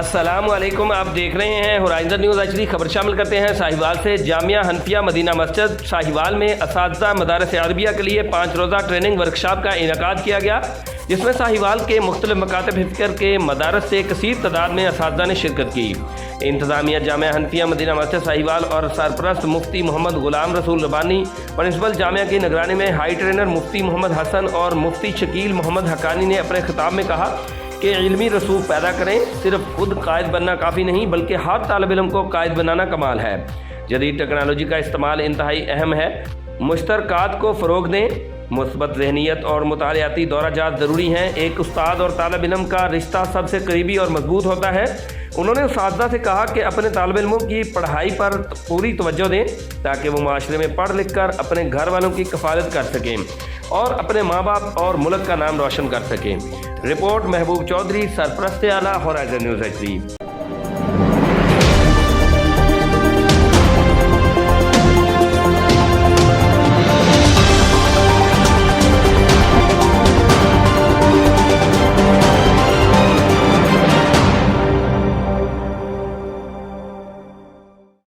अस्सलामुअलैकुम, आप देख रहे हैं होराइजन न्यूज़ एचडी। खबर शामिल करते हैं साहिवाल से। जामिया हनफिया मदीना मस्जिद साहिवाल में असातिज़ा मदारस अरबिया के लिए 5 रोज़ा ट्रेनिंग वर्कशॉप का इनेकाद किया गया, जिसमें साहिवाल के मुख्तलिफ मकातब फिक्र के मदारस से कसीर तादाद में असातिज़ा ने शिरकत की। इंतज़ामिया जामिया हनफिया मदीना मस्जिद साहिवाल और सरपरस्त मुफ्ती मोहम्मद गुलाम रसूल रबानी, प्रिंसिपल जामिया की निगरानी में हाई ट्रेनर मुफ्ती मोहम्मद हसन और मुफ्ती शकील मोहम्मद हकानी ने अपने खिताब में कहा कि इल्मी रसूख पैदा करें। सिर्फ खुद कायद बनना काफ़ी नहीं, बल्कि हर तालिब इल्म को कायद बनाना कमाल है। जदीद टेक्नोलॉजी का इस्तेमाल इंतहाई अहम है। मुश्तरकात को फ़रोग दें। मुस्बत ज़हनियत और मुतालियाती दौराजात ज़रूरी हैं। एक उस्ताद और तालिब इल्म का रिश्ता सबसे करीबी और मजबूत होता है। उन्होंने उस्तादा से कहा कि अपने तालिब इल्मों की पढ़ाई पर पूरी तवज्जो दें, ताकि वो माशरे में पढ़ लिख कर अपने घर वालों की कफालत कर सकें और अपने माँ बाप और मुल्क का नाम रोशन कर सकें। रिपोर्ट महबूब चौधरी, सरपरस्त आला, होराइजन न्यूज़ एचडी।